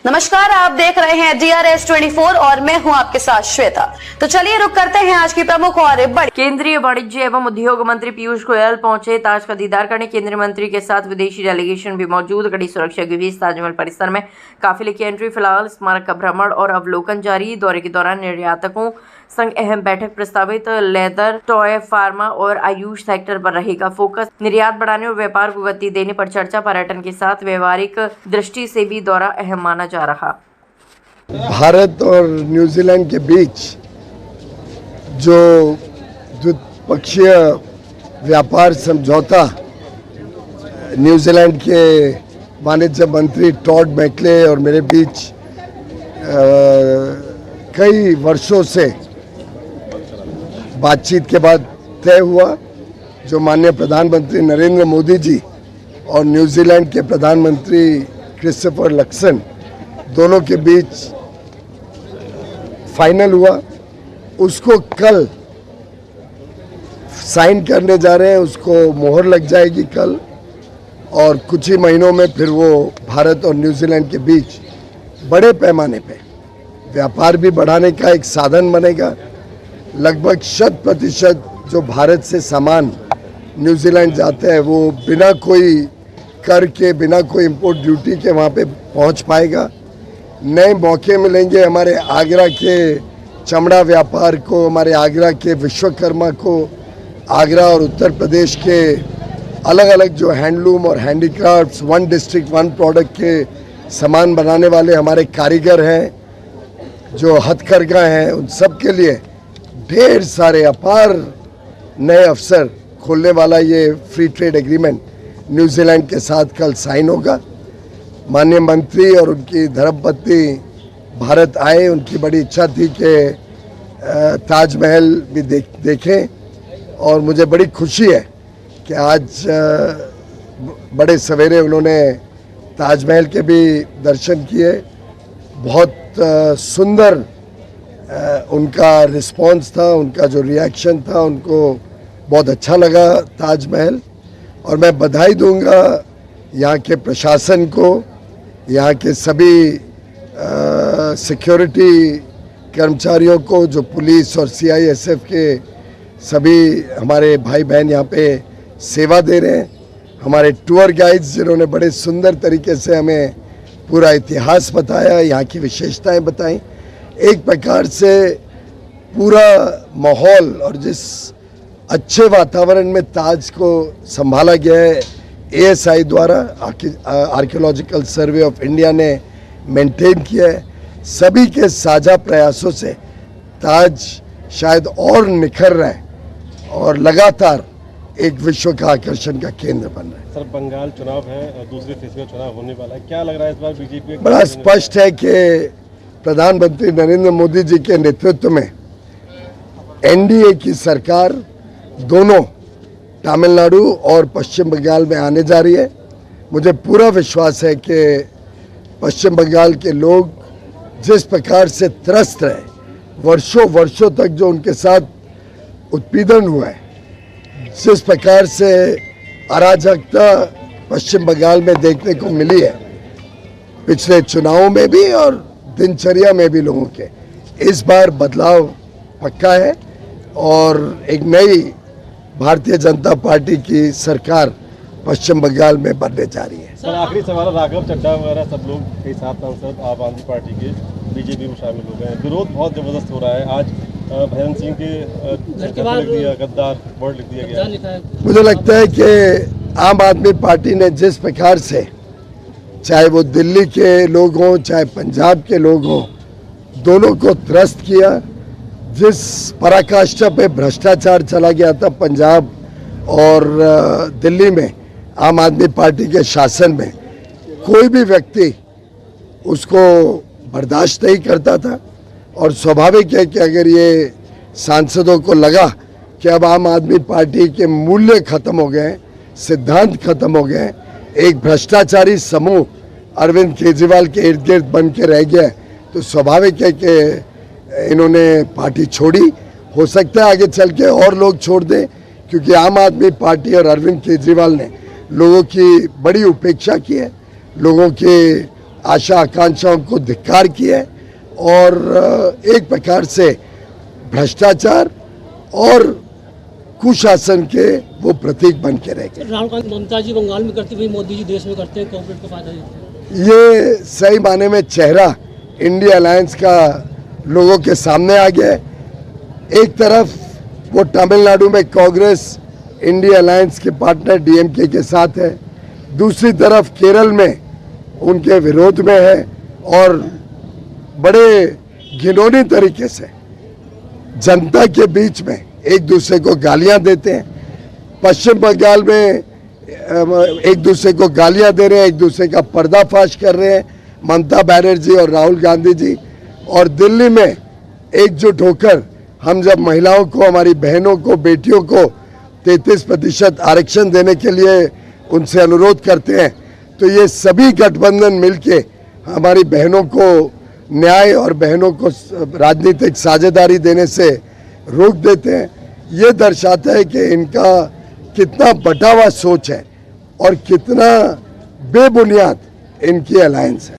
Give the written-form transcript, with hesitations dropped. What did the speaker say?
नमस्कार, आप देख रहे हैं DRS 24 और मैं हूं आपके साथ श्वेता। तो चलिए रुक करते हैं आज की प्रमुख और बड़ी। केंद्रीय वाणिज्य एवं उद्योग मंत्री पीयूष गोयल पहुंचे ताज का दीदार करने। केंद्रीय मंत्री के साथ विदेशी डेलीगेशन भी मौजूद। कड़ी सुरक्षा के बीच ताजमहल परिसर में काफिले की एंट्री। फिलहाल स्मारक का भ्रमण और अवलोकन जारी। दौरे के दौरान निर्यातकों संग अहम बैठक प्रस्तावित। लेदर, टॉय, फार्मा और आयुष सेक्टर पर रहेगा फोकस। निर्यात बढ़ाने और व्यापार को गति देने पर चर्चा। पर्यटन के साथ व्यवहारिक दृष्टि से भी दौरा अहम माना जा रहा। भारत और न्यूजीलैंड के बीच जो द्विपक्षीय व्यापार समझौता न्यूजीलैंड के वाणिज्य मंत्री टॉड मैकले और मेरे बीच कई वर्षों से बातचीत के बाद तय हुआ, जो माननीय प्रधानमंत्री नरेंद्र मोदी जी और न्यूजीलैंड के प्रधानमंत्री क्रिस्टोफर लक्सन दोनों के बीच फाइनल हुआ, उसको कल साइन करने जा रहे हैं। उसको मोहर लग जाएगी कल और कुछ ही महीनों में फिर वो भारत और न्यूजीलैंड के बीच बड़े पैमाने पे व्यापार भी बढ़ाने का एक साधन बनेगा। लगभग 100% जो भारत से सामान न्यूजीलैंड जाते हैं वो बिना कोई कर के, बिना कोई इंपोर्ट ड्यूटी के वहाँ पे पहुँच पाएगा। नए मौके मिलेंगे हमारे आगरा के चमड़ा व्यापार को, हमारे आगरा के विश्वकर्मा को, आगरा और उत्तर प्रदेश के अलग अलग जो हैंडलूम और handicrafts, one district one product के सामान बनाने वाले हमारे कारीगर हैं, जो हथकरघा हैं, उन सब के लिए ढेर सारे अपार नए अवसर खोलने वाला ये फ्री ट्रेड एग्रीमेंट न्यूजीलैंड के साथ कल साइन होगा। माननीय मंत्री और उनकी धर्मपत्नी भारत आए। उनकी बड़ी इच्छा थी कि ताजमहल भी देखें और मुझे बड़ी खुशी है कि आज बड़े सवेरे उन्होंने ताजमहल के भी दर्शन किए। बहुत सुंदर उनका रिस्पांस था, उनका जो रिएक्शन था, उनको बहुत अच्छा लगा ताजमहल। और मैं बधाई दूंगा यहाँ के प्रशासन को, यहाँ के सभी सिक्योरिटी कर्मचारियों को, जो पुलिस और CISF के सभी हमारे भाई बहन यहाँ पे सेवा दे रहे हैं, हमारे टूर गाइड्स जिन्होंने बड़े सुंदर तरीके से हमें पूरा इतिहास बताया, यहाँ की विशेषताएं बताई। एक प्रकार से पूरा माहौल और जिस अच्छे वातावरण में ताज को संभाला गया है ASI द्वारा, आर्कियोलॉजिकल सर्वे ऑफ इंडिया ने मेंटेन किया है, सभी के साझा प्रयासों से ताज शायद और निखर रहा है और लगातार एक विश्व का आकर्षण का केंद्र बन रहा है। सर, बंगाल चुनाव है और दूसरे फेज में चुनाव होने वाला है, क्या लग रहा है इस बार बीजेपी? बड़ा स्पष्ट है कि प्रधानमंत्री नरेंद्र मोदी जी के नेतृत्व में NDA की सरकार दोनों तमिलनाडु और पश्चिम बंगाल में आने जा रही है। मुझे पूरा विश्वास है कि पश्चिम बंगाल के लोग जिस प्रकार से त्रस्त रहे, वर्षों वर्षों तक जो उनके साथ उत्पीड़न हुआ है, जिस प्रकार से अराजकता पश्चिम बंगाल में देखने को मिली है पिछले चुनावों में भी और दिनचर्या में भी लोगों के, इस बार बदलाव पक्का है और एक नई भारतीय जनता पार्टी की सरकार पश्चिम बंगाल में बनने जा रही है। सर, आखिरी सवाल, राघव चड्ढा वगैरह सब लोग कई सात सांसद आप आदमी पार्टी के बीजेपी में शामिल हो गए हैं, विरोध बहुत जबरदस्त हो रहा है। आज भजन सिंह के लिख दिया, गद्दार वर्ड लिख दिया गया। मुझे लगता है कि आम आदमी पार्टी ने जिस प्रकार से, चाहे वो दिल्ली के लोग हों चाहे पंजाब के लोग हों, दोनों को त्रस्त किया। जिस पराकाष्ठा पे भ्रष्टाचार चला गया था पंजाब और दिल्ली में आम आदमी पार्टी के शासन में, कोई भी व्यक्ति उसको बर्दाश्त नहीं करता था। और स्वाभाविक है कि अगर ये सांसदों को लगा कि अब आम आदमी पार्टी के मूल्य खत्म हो गए, सिद्धांत खत्म हो गए, एक भ्रष्टाचारी समूह अरविंद केजरीवाल के इर्द गिर्द बन के रह गया, तो स्वाभाविक है कि इन्होंने पार्टी छोड़ी। हो सकता है आगे चल के और लोग छोड़ दें, क्योंकि आम आदमी पार्टी और अरविंद केजरीवाल ने लोगों की बड़ी उपेक्षा की है, लोगों के आशा आकांक्षाओं को धिक्कार किया है और एक प्रकार से भ्रष्टाचार और कुशासन के वो प्रतीक बन के रह गए। राहुल गांधी ममता जी बंगाल में करती हुई मोदी जी देश में करते हैं, कॉर्पोरेट को फायदा देते हैं। ये सही माने में चेहरा इंडिया अलायंस का लोगों के सामने आ गया है। एक तरफ वो तमिलनाडु में कांग्रेस इंडिया अलायंस के पार्टनर डीएमके के साथ है, दूसरी तरफ केरल में उनके विरोध में है और बड़े घिनौनी तरीके से जनता के बीच में एक दूसरे को गालियां देते हैं। पश्चिम बंगाल में एक दूसरे को गालियां दे रहे हैं, एक दूसरे का पर्दाफाश कर रहे हैं ममता बनर्जी और राहुल गांधी जी। और दिल्ली में एकजुट होकर हम जब महिलाओं को, हमारी बहनों को, बेटियों को 33% आरक्षण देने के लिए उनसे अनुरोध करते हैं, तो ये सभी गठबंधन मिलके हमारी बहनों को न्याय और बहनों को राजनीतिक साझेदारी देने से रोक देते हैं। ये दर्शाता है कि इनका कितना बटा हुआ सोच है और कितना बेबुनियाद इनकी अलायंस है।